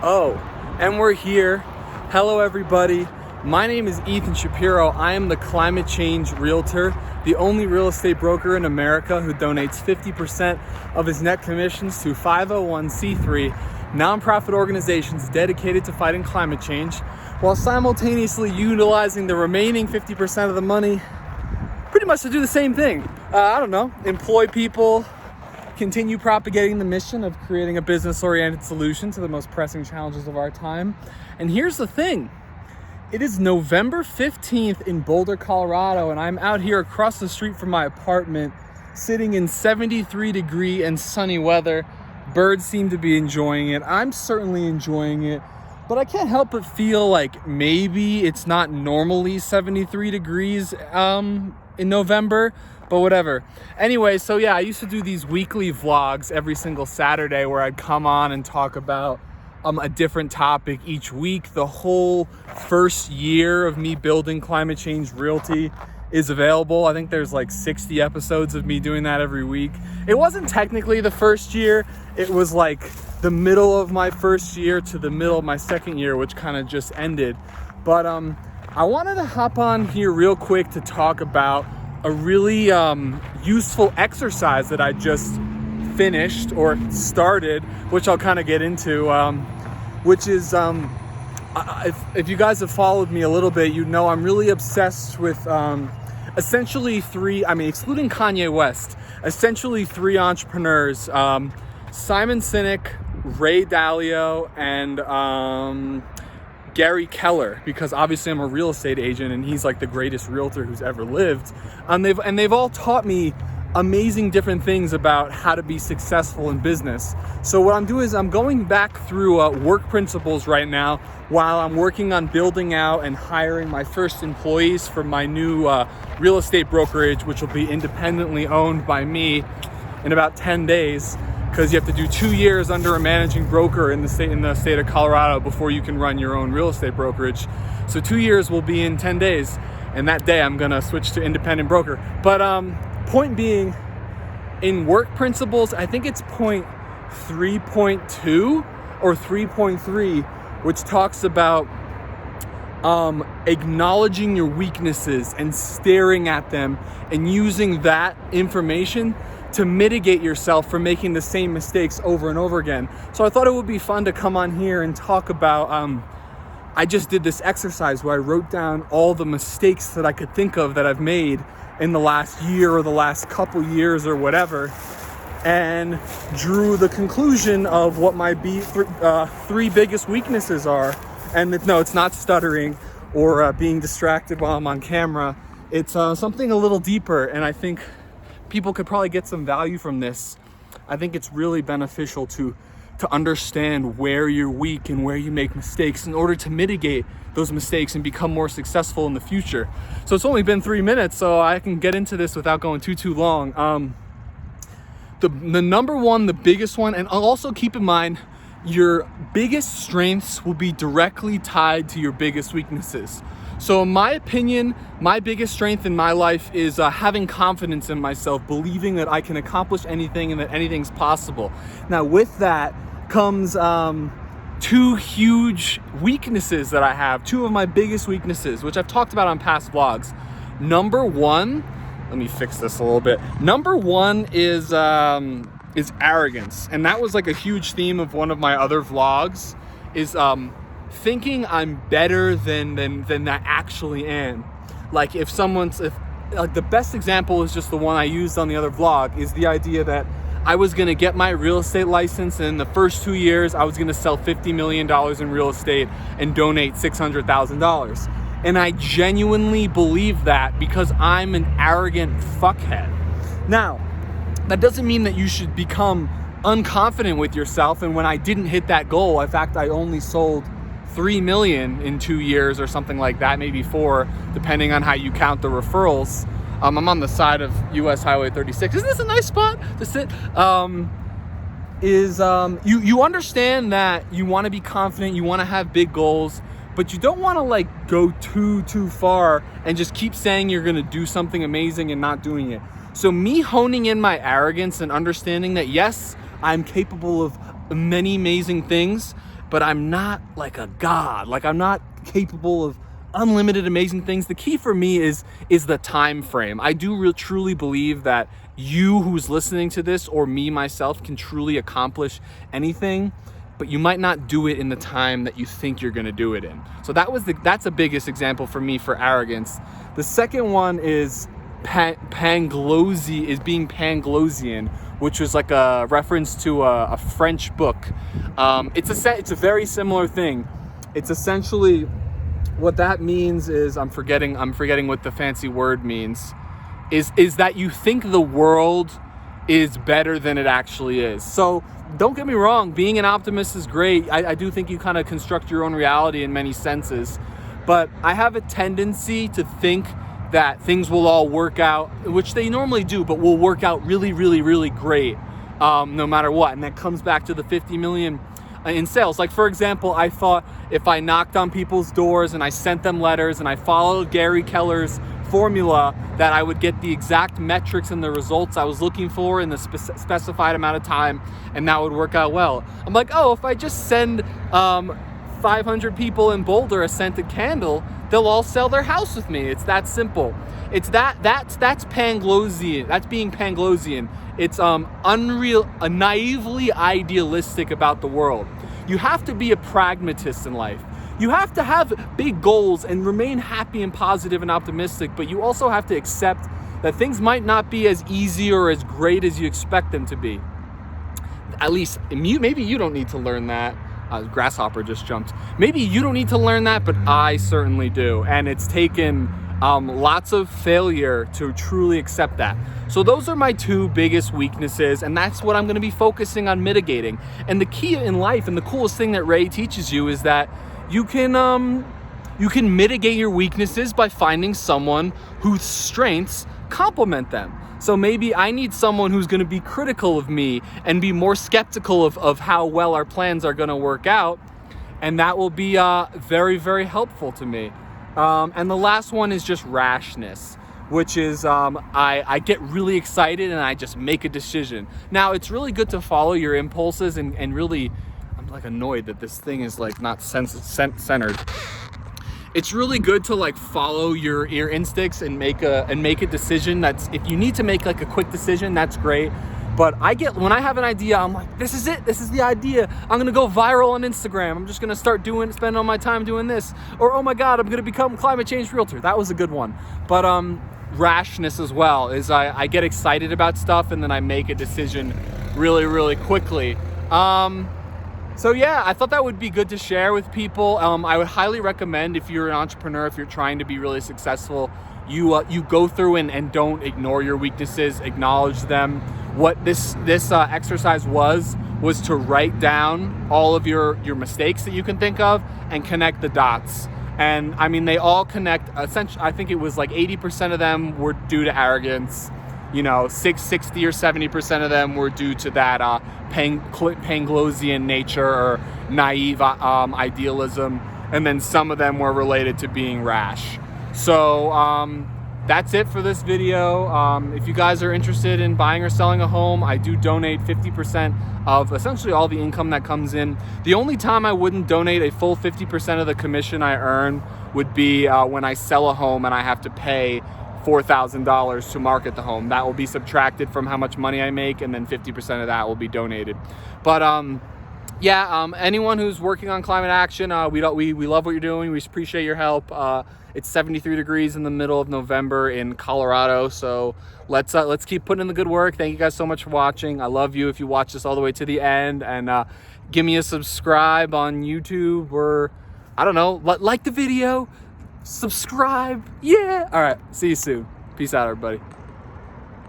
Oh, and we're here. Hello, everybody. My name is Ethan Shapiro. I am the climate change realtor, the only real estate broker in America who donates 50% of his net commissions to 501c3 nonprofit organizations dedicated to fighting climate change, while simultaneously utilizing the remaining 50% of the money pretty much to do the same thing. Employ people, continue propagating the mission of creating a business-oriented solution to the most pressing challenges of our time. And here's the thing. It is November 15th in Boulder, Colorado, and I'm out here across the street from my apartment, sitting in 73-degree and sunny weather. Birds seem to be enjoying it. I'm certainly enjoying it, but I can't help but feel like maybe it's not normally 73 degrees in November, but whatever. Anyway, so yeah, I used to do these weekly vlogs every single Saturday where I'd come on and talk about a different topic each week. The whole first year of me building Climate Change Realty is available. I think there's like 60 episodes of me doing that every week. It wasn't technically the first year. It was like the middle of my first year to the middle of my second year, which kind of just ended. But I wanted to hop on here real quick to talk about a really useful exercise that I just finished or started, which I'll kind of get into, which is if you guys have followed me a little bit, you know I'm really obsessed with essentially excluding Kanye West, essentially three entrepreneurs, Simon Sinek, Ray Dalio, and Gary Keller, because obviously I'm a real estate agent and he's like the greatest realtor who's ever lived. And they've all taught me amazing different things about how to be successful in business. So what I'm doing is I'm going back through work principles right now while I'm working on building out and hiring my first employees for my new real estate brokerage, which will be independently owned by me in about 10 days. Because you have to do 2 years under a managing broker in the state of Colorado before you can run your own real estate brokerage. So 2 years will be in 10 days, and that day I'm gonna switch to independent broker. But point being, in work principles, I think it's point 3.2 or 3.3, which talks about acknowledging your weaknesses and staring at them and using that information to mitigate yourself from making the same mistakes over and over again. So I thought it would be fun to come on here and talk about, I just did this exercise where I wrote down all the mistakes that I could think of that I've made in the last year or the last couple years or whatever, and drew the conclusion of what my three biggest weaknesses are. And no, it's not stuttering or being distracted while I'm on camera. It's something a little deeper, and I think people could probably get some value from this. I think it's really beneficial to understand where you're weak and where you make mistakes in order to mitigate those mistakes and become more successful in the future. So it's only been 3 minutes, so I can get into this without going too long. The number one, the biggest one, and I'll also keep in mind, your biggest strengths will be directly tied to your biggest weaknesses. So in my opinion, my biggest strength in my life is having confidence in myself, believing that I can accomplish anything and that anything's possible. Now with that comes two huge weaknesses that I have, two of my biggest weaknesses, which I've talked about on past vlogs. Number one, let me fix this a little bit. Number one is arrogance. And that was like a huge theme of one of my other vlogs, is thinking I'm better than I actually am. Like the best example is just the one I used on the other vlog, is the idea that I was gonna get my real estate license, and in the first 2 years I was gonna sell $50 million in real estate and donate $600,000. And I genuinely believe that because I'm an arrogant fuckhead. Now, that doesn't mean that you should become unconfident with yourself. And when I didn't hit that goal, in fact, I only sold 3 million in 2 years or something like that, maybe 4, depending on how you count the referrals. I'm on the side of US Highway 36. Isn't this a nice spot to sit? You understand that you want to be confident, you want to have big goals, but you don't want to like go too far and just keep saying you're going to do something amazing and not doing it. So me honing in my arrogance and understanding that yes, I'm capable of many amazing things, but I'm not like a god. Like, I'm not capable of unlimited amazing things. The key for me is the time frame. I do truly believe that you who's listening to this, or me myself, can truly accomplish anything, but you might not do it in the time that you think you're gonna do it in. So that's the biggest example for me for arrogance. The second one is being Panglosian, which was like a reference to a French book. It's a very similar thing. It's essentially, what that means is, I'm forgetting what the fancy word means, is that you think the world is better than it actually is. So don't get me wrong, being an optimist is great. I do think you kind of construct your own reality in many senses, but I have a tendency to think that things will all work out, which they normally do, but will work out really, really, really great, no matter what. And that comes back to the 50 million in sales. Like, for example, I thought if I knocked on people's doors and I sent them letters and I followed Gary Keller's formula, that I would get the exact metrics and the results I was looking for in the specified amount of time, and that would work out well. I'm like, oh, if I just send 500 people in Boulder a scented candle, they'll all sell their house with me. It's that simple. It's that's Panglosian. That's being Panglosian. It's naively idealistic about the world. You have to be a pragmatist in life. You have to have big goals and remain happy and positive and optimistic, but you also have to accept that things might not be as easy or as great as you expect them to be. At least maybe you don't need to learn that. Grasshopper just jumped. Maybe you don't need to learn that, but I certainly do. And it's taken lots of failure to truly accept that. So those are my two biggest weaknesses, and that's what I'm going to be focusing on mitigating. And the key in life, and the coolest thing that Ray teaches you, is that you can mitigate your weaknesses by finding someone whose strengths complement them. So maybe I need someone who's going to be critical of me and be more skeptical of how well our plans are going to work out, and that will be very, very helpful to me. And the last one is just rashness, which is I get really excited and I just make a decision. Now, it's really good to follow your impulses and really, I'm like annoyed that this thing is like not centered. It's really good to like follow your instincts and make a decision. That's, if you need to make like a quick decision, that's great. But when I have an idea, I'm like, this is it. This is the idea. I'm gonna go viral on Instagram. I'm just gonna spend all my time doing this. Or, oh my God, I'm gonna become climate change realtor. That was a good one. But rashness as well is I get excited about stuff and then I make a decision really, really quickly. So yeah, I thought that would be good to share with people. I would highly recommend, if you're an entrepreneur, if you're trying to be really successful, you go through and don't ignore your weaknesses, acknowledge them. What this exercise was to write down all of your mistakes that you can think of and connect the dots. And I mean, they all connect. Essentially, I think it was like 80% of them were due to arrogance. 60 or 70% of them were due to that Panglosian nature or naive idealism, and then some of them were related to being rash. So that's it for this video. If you guys are interested in buying or selling a home, I do donate 50% of essentially all the income that comes in. The only time I wouldn't donate a full 50% of the commission I earn would be when I sell a home and I have to pay $4,000 to market the home. That will be subtracted from how much money I make, and then 50% of that will be donated. But anyone who's working on climate action, we love what you're doing. We appreciate your help. It's 73 degrees in the middle of November in Colorado, so let's keep putting in the good work. Thank you guys so much for watching. I love you if you watch this all the way to the end, and give me a subscribe on YouTube, or I don't know, like the video, subscribe. Yeah. All right. See you soon. Peace out, everybody.